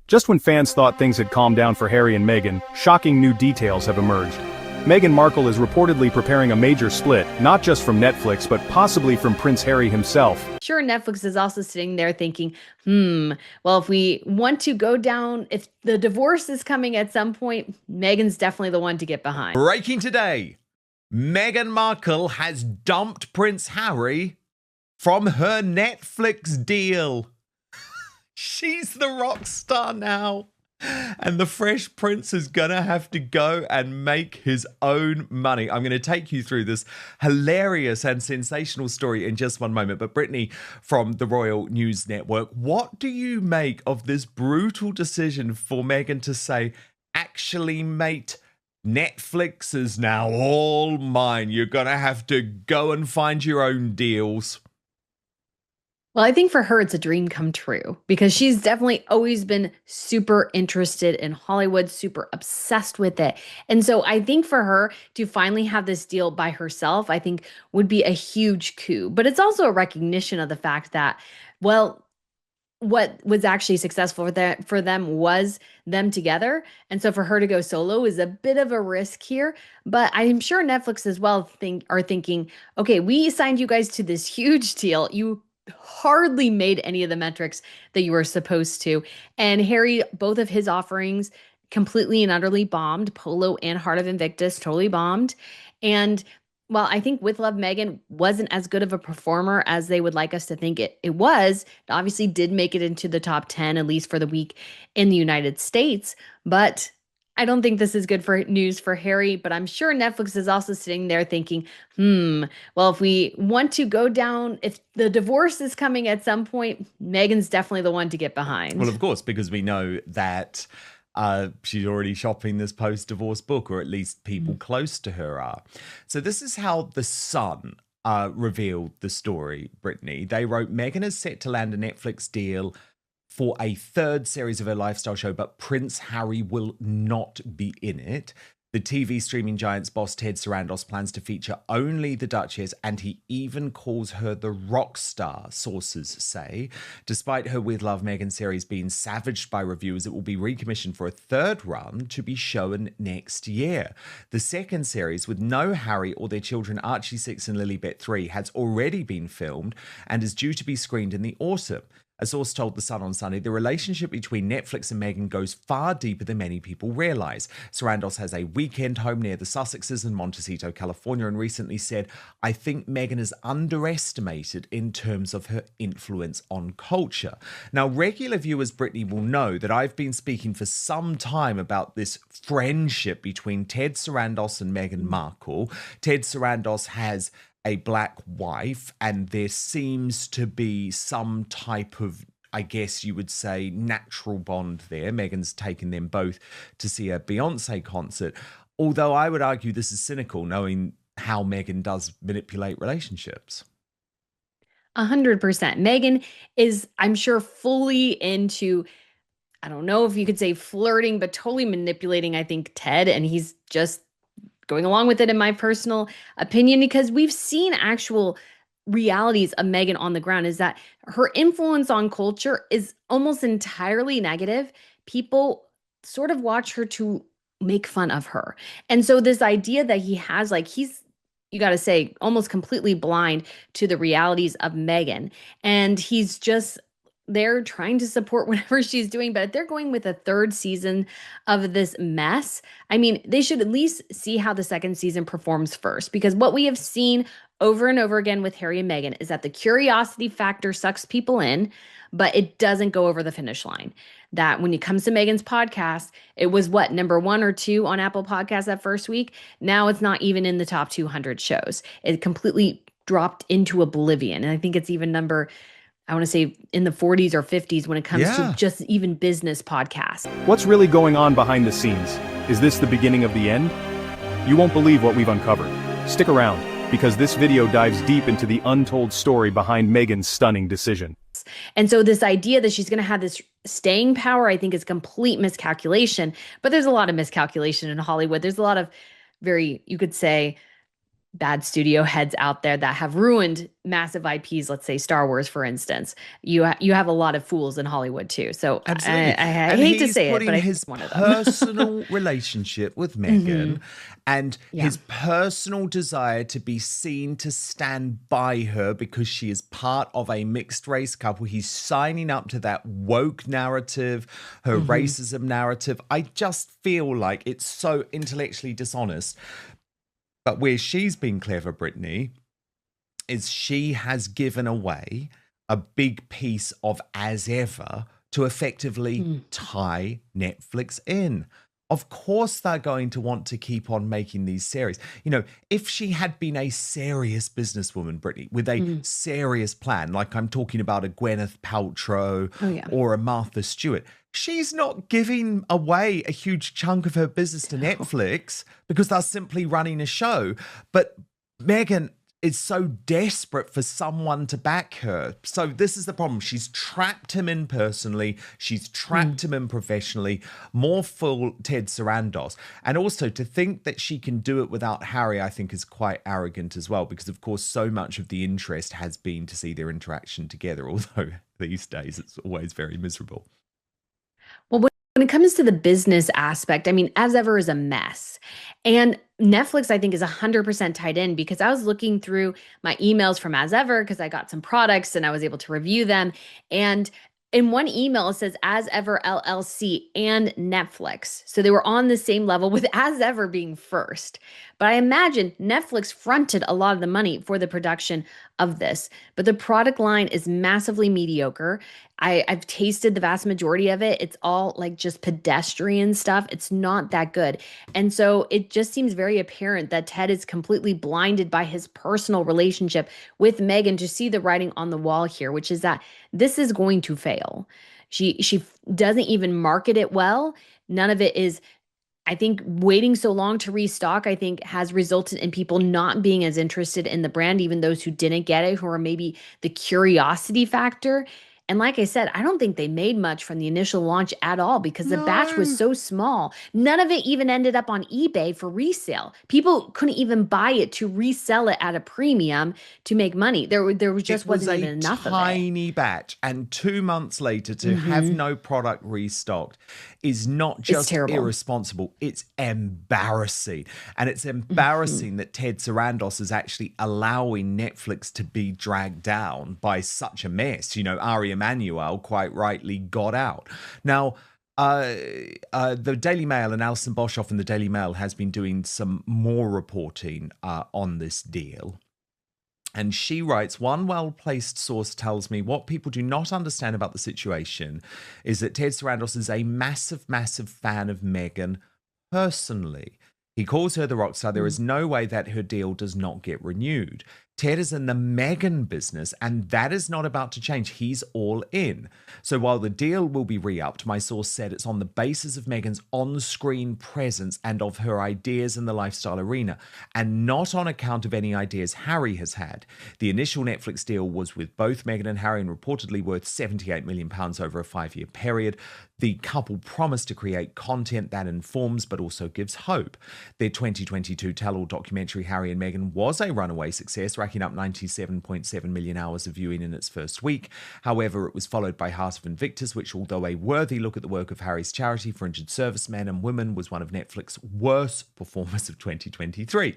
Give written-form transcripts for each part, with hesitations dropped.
Just when fans thought things had calmed down for Harry and Meghan, shocking new details have emerged. Meghan Markle is reportedly preparing a major split, not just from Netflix but possibly from Prince Harry himself. Sure, Netflix is also sitting there thinking, well, if we want to go down, if the divorce is coming at some point, Meghan's definitely the one to get behind. Breaking today, Meghan Markle has dumped Prince Harry from her Netflix deal. She's the rock star now. And the Fresh Prince is going to have to go and make his own money. I'm going to take you through this hilarious and sensational story in just one moment. But Brittany from the Royal News Network, what do you make of this brutal decision for Meghan to say, actually, mate, Netflix is now all mine. You're going to have to go and find your own deals. Well, I think for her, it's a dream come true because she's definitely always been super interested in Hollywood, super obsessed with it. And so I think for her to finally have this deal by herself, I think would be a huge coup. But it's also a recognition of the fact that, well, what was actually successful for them was them together. And so for her to go solo is a bit of a risk here. But I'm sure Netflix as well are thinking, okay, we signed you guys to this huge deal. You hardly made any of the metrics that you were supposed to. And Harry, both of his offerings completely and utterly bombed. Polo and Heart of Invictus totally bombed. And while I think With Love Meghan wasn't as good of a performer as they would like us to think it was, it obviously did make it into the top 10, at least for the week in the United States. But I don't think this is good for news for Harry, but I'm sure Netflix is also sitting there thinking, well, if we want to go down, if the divorce is coming at some point, Meghan's definitely the one to get behind. Well, of course, because we know that she's already shopping this post-divorce book, or at least people close to her are. So this is how The Sun revealed the story, Brittany. They wrote, Meghan is set to land a Netflix deal for a third series of her lifestyle show, but Prince Harry will not be in it. The TV streaming giant's boss, Ted Sarandos, plans to feature only the Duchess, and he even calls her the rock star, sources say. Despite her With Love Meghan series being savaged by reviewers, it will be recommissioned for a third run to be shown next year. The second series, with no Harry or their children Archie 6 and Lilibet 3, has already been filmed and is due to be screened in the autumn. A source told The Sun on Sunday, the relationship between Netflix and Meghan goes far deeper than many people realise. Sarandos has a weekend home near the Sussexes in Montecito, California, and recently said, I think Meghan is underestimated in terms of her influence on culture. Now, regular viewers, Brittany, will know that I've been speaking for some time about this friendship between Ted Sarandos and Meghan Markle. Ted Sarandos has a black wife, and there seems to be some type of, I guess you would say, natural bond there. Meghan's taken them both to see a Beyonce concert, although I would argue this is cynical, knowing how Meghan does manipulate relationships. 100%. Meghan is, I'm sure, fully into, I don't know if you could say flirting, but totally manipulating, I think, Ted, and he's just going along with it, in my personal opinion, because we've seen actual realities of Meghan on the ground, is that her influence on culture is almost entirely negative. People sort of watch her to make fun of her. And so this idea that he has, like, he's, you got to say, almost completely blind to the realities of Meghan. And he's just they're trying to support whatever she's doing, but they're going with a third season of this mess. I mean, they should at least see how the second season performs first, because what we have seen over and over again with Harry and Meghan is that the curiosity factor sucks people in, but it doesn't go over the finish line. That when it comes to Meghan's podcast, it was what, number 1 or 2 on Apple Podcasts that first week. Now it's not even in the top 200 shows. It completely dropped into oblivion. And I think it's even number, I want to say, in the 40s or 50s when it comes to just even business podcasts. What's really going on behind the scenes? Is this the beginning of the end? You won't believe what we've uncovered. Stick around, because this video dives deep into the untold story behind Meghan's stunning decision. And so this idea that she's going to have this staying power, I think, is complete miscalculation. But there's a lot of miscalculation in Hollywood. There's a lot of very, you could say, bad studio heads out there that have ruined massive IPs, let's say Star Wars, for instance. You have a lot of fools in Hollywood too. So Absolutely. I And hate to he's say it, putting but I think his he's one of them. personal relationship with Meghan and Yeah. his personal desire to be seen to stand by her because she is part of a mixed race couple. He's signing up to that woke narrative, her racism narrative. I just feel like it's so intellectually dishonest. But where she's been clever, Brittany, is she has given away a big piece of As Ever to effectively tie Netflix in. Of course, they're going to want to keep on making these series. You know, if she had been a serious businesswoman, Brittany, with a serious plan, like I'm talking about a Gwyneth Paltrow Oh, yeah. or a Martha Stewart, she's not giving away a huge chunk of her business to Netflix because they're simply running a show. But Meghan is so desperate for someone to back her. So this is the problem. She's trapped him in personally. She's trapped him in professionally. More full Ted Sarandos. And also to think that she can do it without Harry, I think is quite arrogant as well, because of course so much of the interest has been to see their interaction together, although these days it's always very miserable. Well, when it comes to the business aspect, I mean, As Ever is a mess. And Netflix, I think, is 100% tied in because I was looking through my emails from As Ever because I got some products and I was able to review them. And in one email, it says As Ever LLC and Netflix. So they were on the same level with As Ever being first. But I imagine Netflix fronted a lot of the money for the production of this. But the product line is massively mediocre. I've tasted the vast majority of it. It's all like just pedestrian stuff. It's not that good. And so it just seems very apparent that Ted is completely blinded by his personal relationship with Meghan to see the writing on the wall here, which is that this is going to fail. She doesn't even market it well. None of it is, I think, waiting so long to restock, I think, has resulted in people not being as interested in the brand, even those who didn't get it, who are maybe the curiosity factor. And like I said, I don't think they made much from the initial launch at all because the batch was No. so small. None of it even ended up on eBay for resale. People couldn't even buy it to resell it at a premium to make money. There just It was wasn't a even enough of it. tiny batch, and 2 months later to have no product restocked is not just terrible. irresponsible, it's embarrassing. And it's embarrassing that Ted Sarandos is actually allowing Netflix to be dragged down by such a mess. You know, Ari Emanuel quite rightly got out. Now, the Daily Mail and Alison Boshoff in the Daily Mail has been doing some more reporting on this deal. And she writes, one well-placed source tells me what people do not understand about the situation is that Ted Sarandos is a massive, massive fan of Meghan personally. He calls her the rock star. There is no way that her deal does not get renewed. Ted is in the Meghan business, and that is not about to change. He's all in. So while the deal will be re-upped, my source said it's on the basis of Meghan's on-screen presence and of her ideas in the lifestyle arena, and not on account of any ideas Harry has had. The initial Netflix deal was with both Meghan and Harry and reportedly worth £78 million over a 5-year period. The couple promised to create content that informs but also gives hope. Their 2022 tell-all documentary, Harry and Meghan, was a runaway success, racking up 97.7 million hours of viewing in its first week. However, it was followed by Heart of Invictus, which, although a worthy look at the work of Harry's charity for injured servicemen and women, was one of Netflix's worst performers of 2023.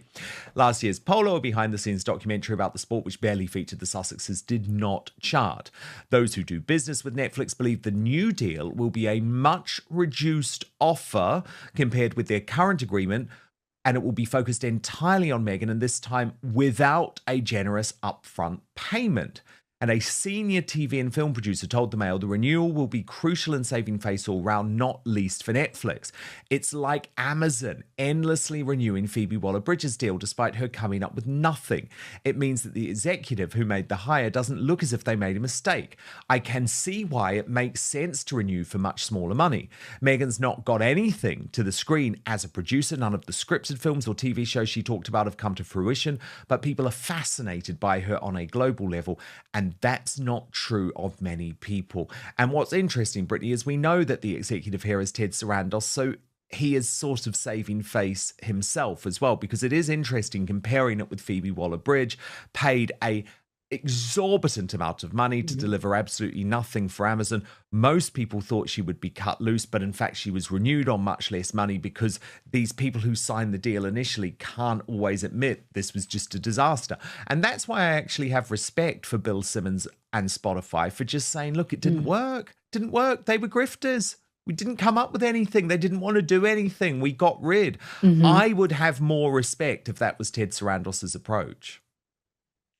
Last year's Polo, a behind-the-scenes documentary about the sport which barely featured the Sussexes, did not chart. Those who do business with Netflix believe the new deal will be a much reduced offer compared with their current agreement, and it will be focused entirely on Meghan, and this time without a generous upfront payment. And a senior TV and film producer told the Mail the renewal will be crucial in saving face all round, not least for Netflix. It's like Amazon endlessly renewing Phoebe Waller-Bridge's deal despite her coming up with nothing. It means that the executive who made the hire doesn't look as if they made a mistake. I can see why it makes sense to renew for much smaller money. Meghan's not got anything to the screen as a producer. None of the scripted films or TV shows she talked about have come to fruition, but people are fascinated by her on a global level, and that's not true of many people. And what's interesting, Brittany, is we know that the executive here is Ted Sarandos, so he is sort of saving face himself as well, because it is interesting comparing it with Phoebe Waller-Bridge, paid a exorbitant amount of money to deliver absolutely nothing for Amazon. Most people thought she would be cut loose, but in fact she was renewed on much less money, because these people who signed the deal initially can't always admit this was just a disaster. And that's why I actually have respect for Bill Simmons and Spotify for just saying, look, it didn't work. Didn't work. They were grifters. We didn't come up with anything. They didn't want to do anything. We got rid. I would have more respect if that was Ted Sarandos's approach.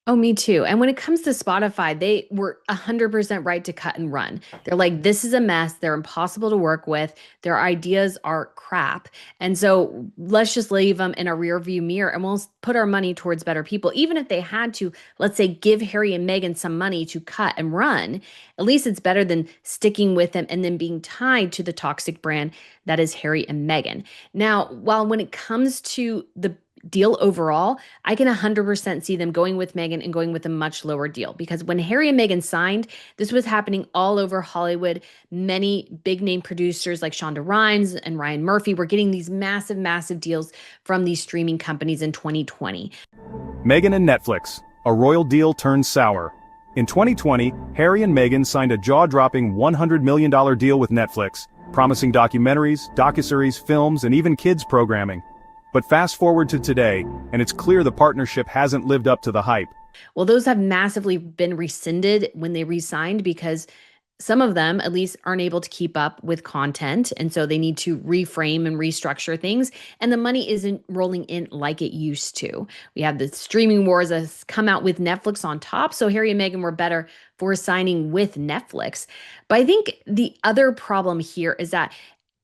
Oh, me too. And when it comes to Spotify, they were 100% right to cut and run. They're like, this is a mess. They're impossible to work with. Their ideas are crap. And so let's just leave them in a rear view mirror and we'll put our money towards better people. Even if they had to, let's say, give Harry and Meghan some money to cut and run, at least it's better than sticking with them and then being tied to the toxic brand that is Harry and Meghan. Now, while when it comes to the deal overall, I can 100% see them going with Meghan and going with a much lower deal, because when Harry and Meghan signed, this was happening all over Hollywood. Many big name producers like Shonda Rhimes and Ryan Murphy were getting these massive, massive deals from these streaming companies in 2020. Meghan and Netflix, a royal deal turned sour. In 2020, Harry and Meghan signed a jaw-dropping $100 million deal with Netflix, promising documentaries, docuseries, films, and even kids programming. But fast forward to today, and it's clear the partnership hasn't lived up to the hype. Well, those have massively been rescinded when they re-signed, because some of them at least aren't able to keep up with content. And so they need to reframe and restructure things. And the money isn't rolling in like it used to. We have the streaming wars that's come out with Netflix on top. So Harry and Meghan were better for signing with Netflix. But I think the other problem here is that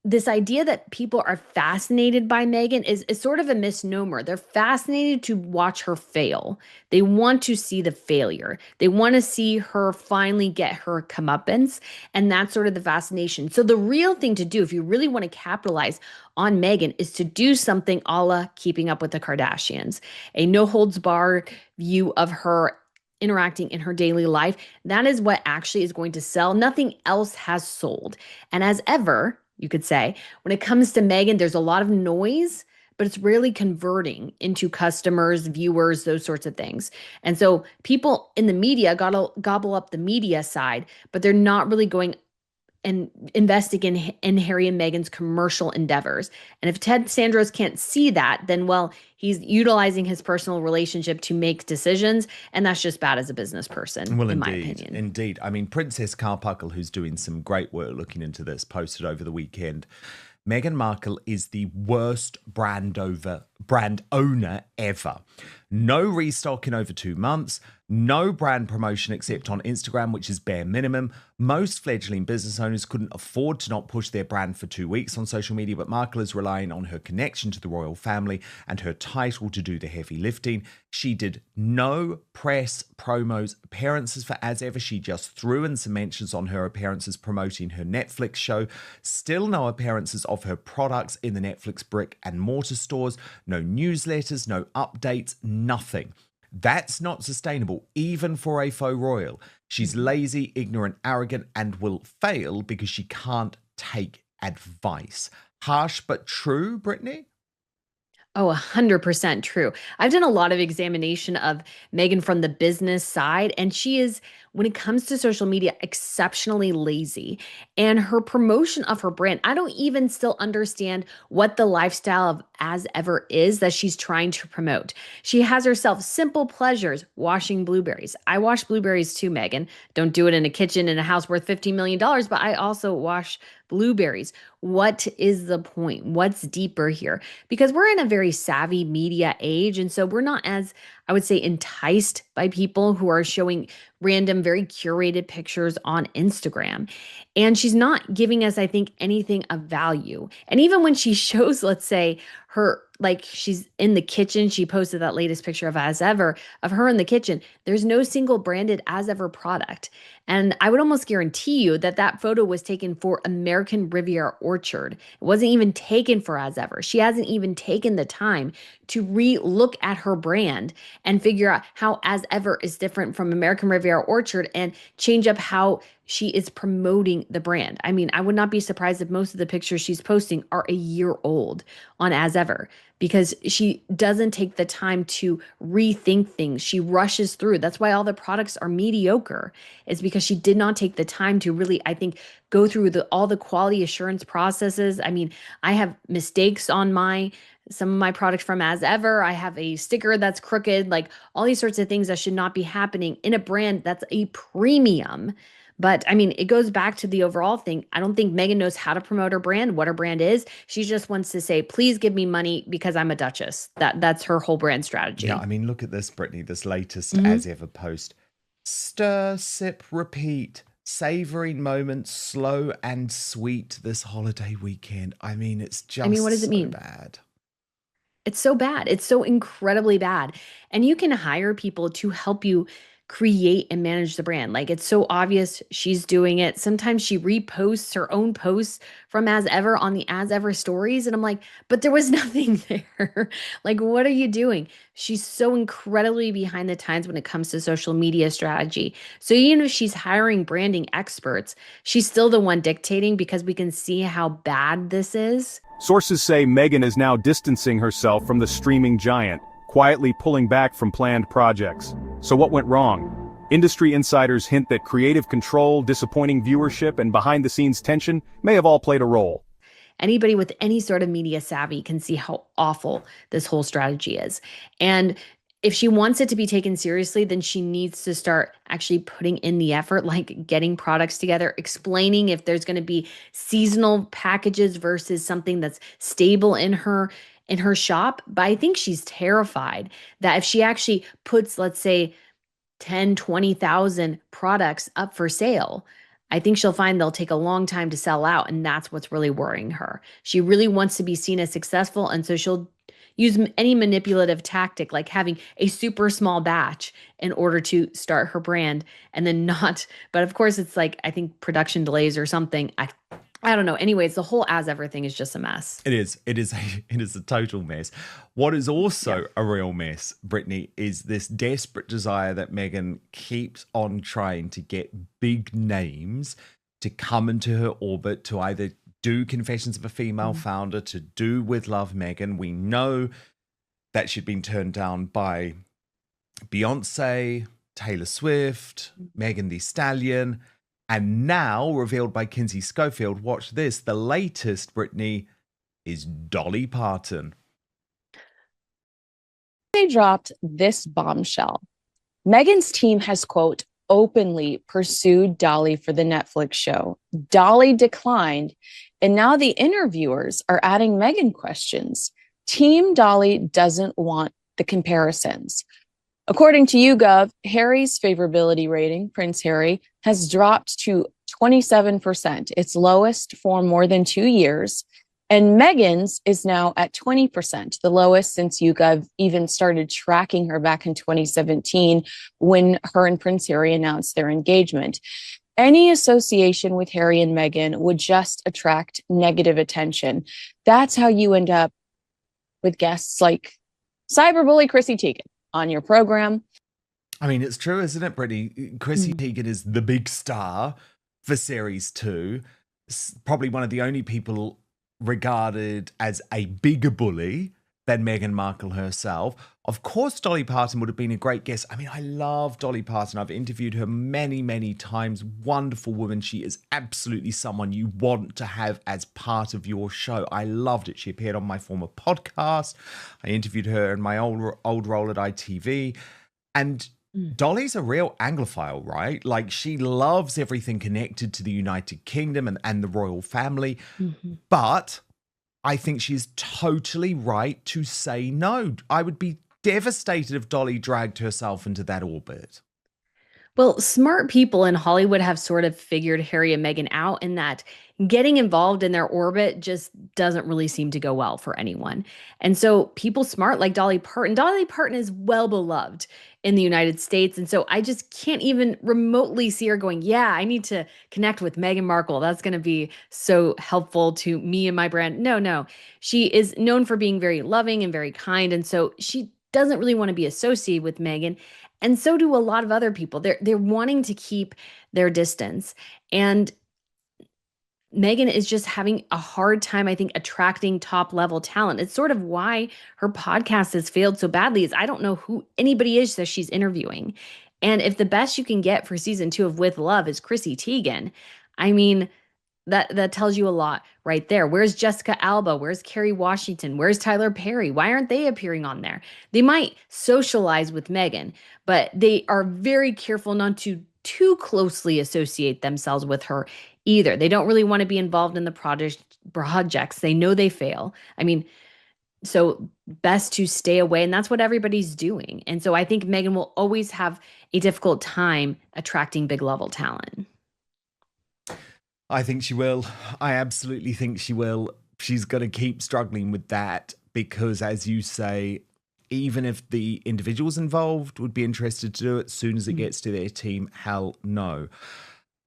this idea that people are fascinated by Meghan is sort of a misnomer. They're fascinated to watch her fail. They want to see the failure. They want to see her finally get her comeuppance. And that's sort of the fascination. So the real thing to do, if you really want to capitalize on Meghan, is to do something a la Keeping Up with the Kardashians, a no holds barred view of her interacting in her daily life. That is what actually is going to sell. Nothing else has sold. And as ever, you could say, when it comes to Meghan, there's a lot of noise, but it's rarely converting into customers, viewers, those sorts of things. And so people in the media gotta gobble up the media side, but they're not really going and investing in Harry and Meghan's commercial endeavors. And if Ted Sandros can't see that, then, well, he's utilizing his personal relationship to make decisions, and that's just bad as a business person, well, in indeed, my opinion. Indeed. I mean, Princess Carpuckle, who's doing some great work looking into this, posted over the weekend, Meghan Markle is the worst brand owner ever. No restock in over 2 months. No brand promotion except on Instagram, which is bare minimum. Most fledgling business owners couldn't afford to not push their brand for 2 weeks on social media, but Markle is relying on her connection to the royal family and her title to do the heavy lifting. She did no press, promos, appearances for As Ever. She just threw in some mentions on her appearances promoting her Netflix show. Still no appearances of her products in the Netflix brick and mortar stores. No newsletters, no updates, nothing. That's not sustainable, even for a faux royal. She's lazy, ignorant, arrogant, and will fail because she can't take advice. Harsh but true, Brittany? Oh, 100% true. I've done a lot of examination of Meghan from the business side, and she is, when it comes to social media, exceptionally lazy. And her promotion of her brand, I don't even still understand what the lifestyle of As Ever is that she's trying to promote. She has herself simple pleasures, washing blueberries. I wash blueberries too, Meghan. Don't do it in a kitchen in a house worth $15 million, but I also wash blueberries. What is the point? What's deeper here? Because we're in a very savvy media age. And so we're not as, I would say, enticed by people who are showing random, very curated pictures on Instagram. And she's not giving us, I think, anything of value. And even when she shows, let's say, her, like she's in the kitchen, she posted that latest picture of As Ever, of her in the kitchen. There's no single branded As Ever product. And I would almost guarantee you that that photo was taken for American Riviera Orchard. It wasn't even taken for As Ever. She hasn't even taken the time to re-look at her brand and figure out how As Ever is different from American Riviera Orchard and change up how she is promoting the brand. I mean, I would not be surprised if most of the pictures she's posting are a year old on As Ever because she doesn't take the time to rethink things. She rushes through. That's why all the products are mediocre. Is because she did not take the time to really, I think, go through all the quality assurance processes. I mean, I have mistakes on some of my products from As Ever. I have a sticker that's crooked, like all these sorts of things that should not be happening in a brand that's a premium. But I mean, it goes back to the overall thing. I don't think Meghan knows how to promote her brand, what her brand is. She just wants to say, please give me money because I'm a duchess. That's her whole brand strategy. Yeah, I mean, look at this, Brittany, this latest Mhm. As Ever post. Stir, sip, repeat. Savoring moments, slow and sweet this holiday weekend. I mean, it's I mean, just what does it so mean? bad. It's so bad. It's so incredibly bad. And you can hire people to help you create and manage the brand. Like it's so obvious she's doing it. Sometimes she reposts her own posts from As Ever on the As Ever stories. And I'm like, but there was nothing there. Like, what are you doing? She's so incredibly behind the times when it comes to social media strategy. So even if she's hiring branding experts, she's still the one dictating because we can see how bad this is. Sources say Meghan is now distancing herself from the streaming giant, quietly pulling back from planned projects. So what went wrong? Industry insiders hint that creative control, disappointing viewership, and behind-the-scenes tension may have all played a role. Anybody with any sort of media savvy can see how awful this whole strategy is. And if she wants it to be taken seriously, then she needs to start actually putting in the effort, like getting products together, explaining if there's going to be seasonal packages versus something that's stable in her shop. But I think she's terrified that if she actually puts, let's say, 10, 20,000 products up for sale, I think she'll find they'll take a long time to sell out. And that's what's really worrying her. She really wants to be seen as successful. And so she'll use any manipulative tactic, like having a super small batch in order to start her brand and then not. But of course, it's like, I think production delays or something. I don't know. Anyways, the whole As Ever thing is just a mess. It is. It is a total mess. What is also a real mess, Brittany, is this desperate desire that Meghan keeps on trying to get big names to come into her orbit to either do Confessions of a Female Founder, to do With Love Meghan. We know that she'd been turned down by Beyonce, Taylor Swift, Megan Thee Stallion. And now, revealed by Kinsey Schofield, watch this, the latest, Brittany, is Dolly Parton. They dropped this bombshell. Meghan's team has, quote, openly pursued Dolly for the Netflix show. Dolly declined, and now the interviewers are adding Meghan questions. Team Dolly doesn't want the comparisons. According to YouGov, Harry's favorability rating, Prince Harry, has dropped to 27%, its lowest for more than 2 years. And Meghan's is now at 20%, the lowest since YouGov even started tracking her back in 2017 when her and Prince Harry announced their engagement. Any association with Harry and Meghan would just attract negative attention. That's how you end up with guests like cyberbully Chrissy Teigen on your program. I mean, it's true, isn't it, Brittany? Chrissy Teigen is the big star for Series 2. Probably one of the only people regarded as a bigger bully than Meghan Markle herself. Of course, Dolly Parton would have been a great guest. I mean, I love Dolly Parton. I've interviewed her many, many times. Wonderful woman. She is absolutely someone you want to have as part of your show. I loved it. She appeared on my former podcast. I interviewed her in my old role at ITV. And Dolly's a real Anglophile, right? Like, she loves everything connected to the United Kingdom and the royal family. But I think she's totally right to say no. I would be devastated if Dolly dragged herself into that orbit. Well, smart people in Hollywood have sort of figured Harry and Meghan out in that getting involved in their orbit just doesn't really seem to go well for anyone. And so people smart like Dolly Parton is well beloved in the United States. And so I just can't even remotely see her going, yeah, I need to connect with Meghan Markle. That's going to be so helpful to me and my brand. No. She is known for being very loving and very kind. And so she doesn't really want to be associated with Meghan. And so do a lot of other people. They're wanting to keep their distance. And Meghan is just having a hard time, I think, attracting top level talent. It's sort of why her podcast has failed so badly is I don't know who anybody is that she's interviewing. And if the best you can get for season 2 of With Love is Chrissy Teigen, I mean, that tells you a lot right there. Where's Jessica Alba? Where's Kerry Washington? Where's Tyler Perry? Why aren't they appearing on there? They might socialize with Meghan, but they are very careful not to too closely associate themselves with her either. They don't really want to be involved in the projects. They know they fail. I mean, so best to stay away, and that's what everybody's doing. And so I think Meghan will always have a difficult time attracting big level talent. I think she will. I absolutely think she will. She's going to keep struggling with that because, as you say, even if the individuals involved would be interested to do it, as soon as it gets to their team, hell no.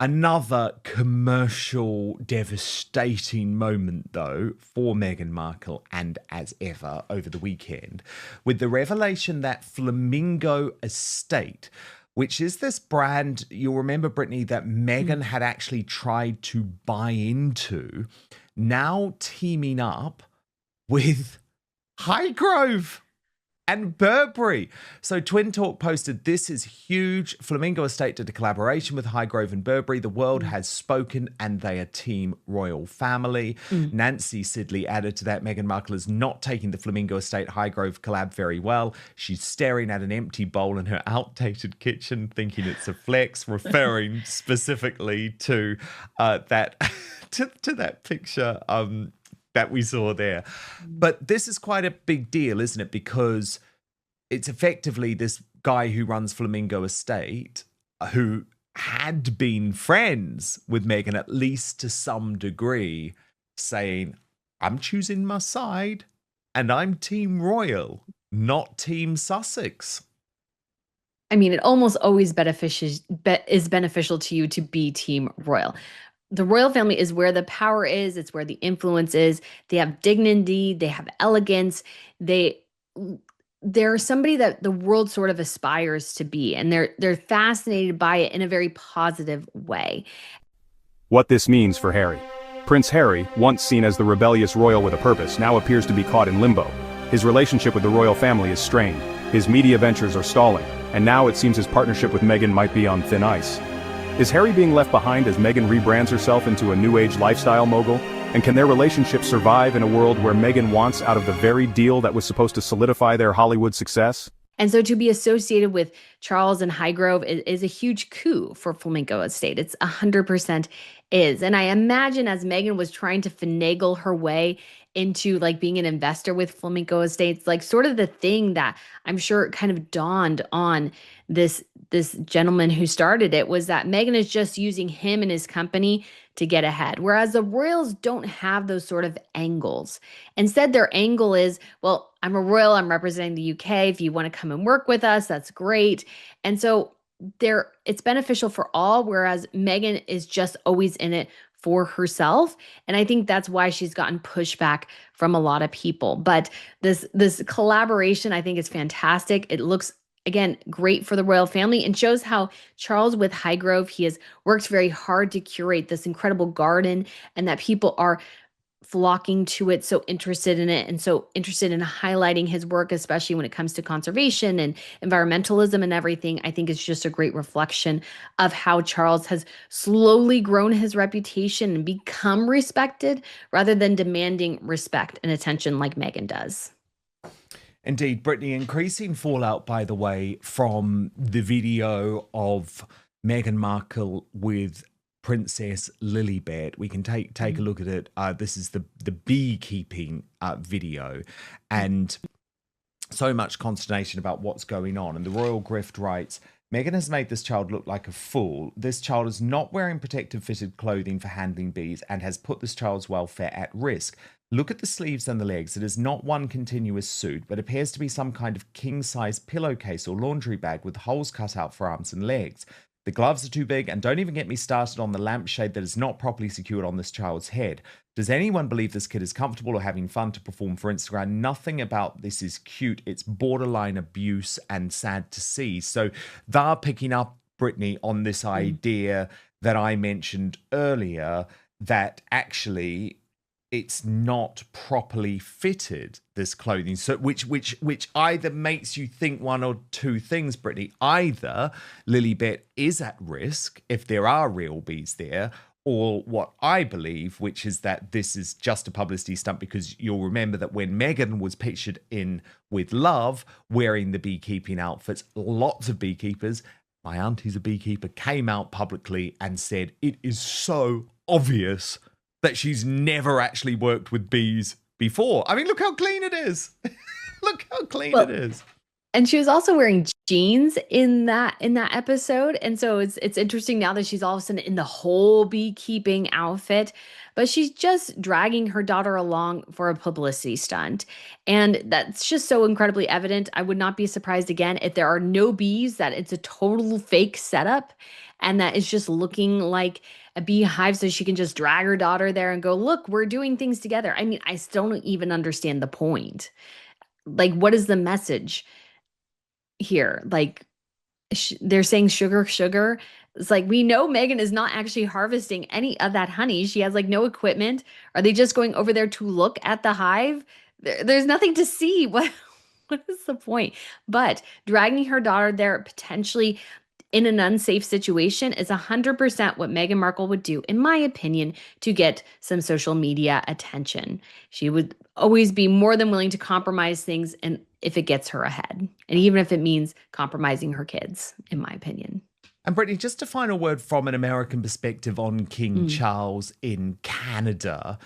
Another commercial devastating moment, though, for Meghan Markle and as ever over the weekend, with the revelation that Flamingo Estate, which is this brand, you'll remember, Brittany, that Meghan had actually tried to buy into, now teaming up with Highgrove and Burberry. So Twin Talk posted, this is huge. Flamingo Estate did a collaboration with Highgrove and Burberry. The world has spoken and they are team royal family. Nancy Sidley added to that, Meghan Markle is not taking the Flamingo Estate Highgrove collab very well. She's staring at an empty bowl in her outdated kitchen, thinking it's a flex, referring specifically to that to that picture that we saw there. But this is quite a big deal, isn't it? Because it's effectively this guy who runs Flamingo Estate who had been friends with Meghan, at least to some degree, saying, I'm choosing my side and I'm Team Royal, not Team Sussex. I mean, it almost always is beneficial to you to be Team Royal. The royal family is where the power is. It's where the influence is. They have dignity. They have elegance. They're somebody that the world sort of aspires to be, and they're fascinated by it in a very positive way. What this means for Harry. Prince Harry, once seen as the rebellious royal with a purpose, now appears to be caught in limbo. His relationship with the royal family is strained. His media ventures are stalling, and now it seems his partnership with Meghan might be on thin ice. Is Harry being left behind as Meghan rebrands herself into a new age lifestyle mogul? And can their relationship survive in a world where Meghan wants out of the very deal that was supposed to solidify their Hollywood success? And so to be associated with Charles and Highgrove is a huge coup for Flamingo Estate. It's 100% is. And I imagine as Meghan was trying to finagle her way into like being an investor with Flamingo Estates, like sort of the thing that I'm sure kind of dawned on this gentleman who started it was that Meghan is just using him and his company to get ahead. Whereas the royals don't have those sort of angles. Instead, their angle is, well, I'm a royal, I'm representing the UK. If you want to come and work with us, that's great. And so it's beneficial for all, whereas Meghan is just always in it for herself. And I think that's why she's gotten pushback from a lot of people. But this collaboration, I think, is fantastic. It looks, again, great for the royal family and shows how Charles with Highgrove, he has worked very hard to curate this incredible garden and that people are flocking to it, so interested in it and so interested in highlighting his work, especially when it comes to conservation and environmentalism and everything. I think it's just a great reflection of how Charles has slowly grown his reputation and become respected rather than demanding respect and attention like Meghan does. Indeed, Brittany, increasing fallout, by the way, from the video of Meghan Markle with Princess Lilibet. We can take a look at it. This is the beekeeping video, and so much consternation about what's going on. And the Royal Grift writes, Meghan has made this child look like a fool. This child is not wearing protective fitted clothing for handling bees and has put this child's welfare at risk. Look at the sleeves and the legs. It is not one continuous suit, but appears to be some kind of king-size pillowcase or laundry bag with holes cut out for arms and legs. The gloves are too big, and don't even get me started on the lampshade that is not properly secured on this child's head. Does anyone believe this kid is comfortable or having fun to perform for Instagram? Nothing about this is cute. It's borderline abuse and sad to see. So they're picking up, Brittany, on this idea that I mentioned earlier, that actually it's not properly fitted, this clothing. So which either makes you think one or two things, Brittany. Either Lilibet is at risk if there are real bees there, or what I believe, which is that this is just a publicity stunt, because you'll remember that when Meghan was pictured in with Love wearing the beekeeping outfits, lots of beekeepers, my auntie's a beekeeper, came out publicly and said it is so obvious that she's never actually worked with bees before. I mean, look how clean it is. Look how clean it is. And she was also wearing jeans in that episode. And so it's interesting now that she's all of a sudden in the whole beekeeping outfit, but she's just dragging her daughter along for a publicity stunt. And that's just so incredibly evident. I would not be surprised again if there are no bees, that it's a total fake setup and that it's just looking like a beehive so she can just drag her daughter there and go, look, we're doing things together. I mean, I still don't even understand the point. Like, what is the message here? Like, they're saying sugar. It's like, we know Meghan is not actually harvesting any of that honey. She has like no equipment. Are they just going over there to look at the hive? There's nothing to see. What is the point? But dragging her daughter there potentially in an unsafe situation is 100% what Meghan Markle would do, in my opinion, to get some social media attention. She would always be more than willing to compromise things, and if it gets her ahead, and even if it means compromising her kids, in my opinion. And Brittany, just a final word from an American perspective on King Charles in Canada.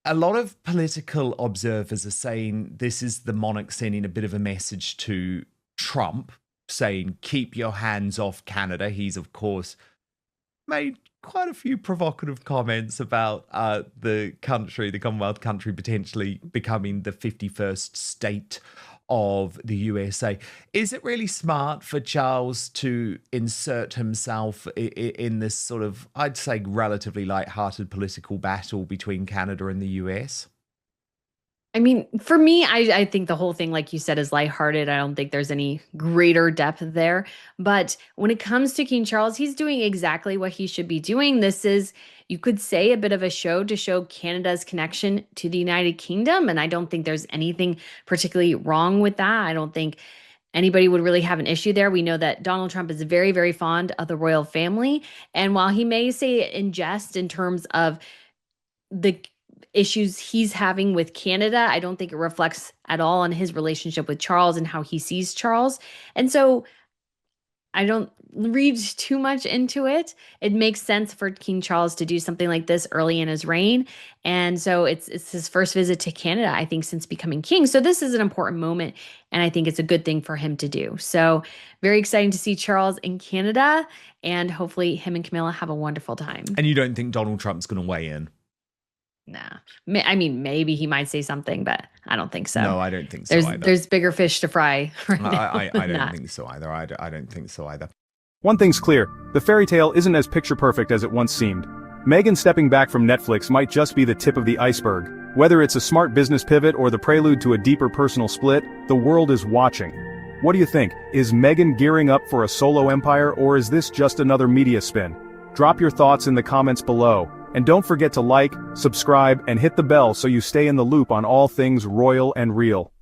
A lot of political observers are saying this is the monarch sending a bit of a message to Trump, saying, keep your hands off Canada. He's, of course, made quite a few provocative comments about the country, the Commonwealth country, potentially becoming the 51st state of the USA. Is it really smart for Charles to insert himself in this sort of, I'd say, relatively lighthearted political battle between Canada and the US? I mean, for me, I think the whole thing, like you said, is lighthearted. I don't think there's any greater depth there. But when it comes to King Charles, he's doing exactly what he should be doing. This is, you could say, a bit of a show to show Canada's connection to the United Kingdom. And I don't think there's anything particularly wrong with that. I don't think anybody would really have an issue there. We know that Donald Trump is very, very fond of the royal family. And while he may say it in jest in terms of the issues he's having with Canada, I don't think it reflects at all on his relationship with Charles and how he sees Charles. And so I don't read too much into it. It makes sense for King Charles to do something like this early in his reign. And so it's his first visit to Canada, I think, since becoming king. So this is an important moment, and I think it's a good thing for him to do. So very exciting to see Charles in Canada, and hopefully him and Camilla have a wonderful time. And you don't think Donald Trump's going to weigh in? Nah. I mean, maybe he might say something, but I don't think so. No, I don't think so either. There's bigger fish to fry right now. I don't think so either. I don't think so either. One thing's clear, the fairy tale isn't as picture perfect as it once seemed. Meghan stepping back from Netflix might just be the tip of the iceberg. Whether it's a smart business pivot or the prelude to a deeper personal split, the world is watching. What do you think? Is Meghan gearing up for a solo empire, or is this just another media spin? Drop your thoughts in the comments below. And don't forget to like, subscribe, and hit the bell so you stay in the loop on all things royal and real.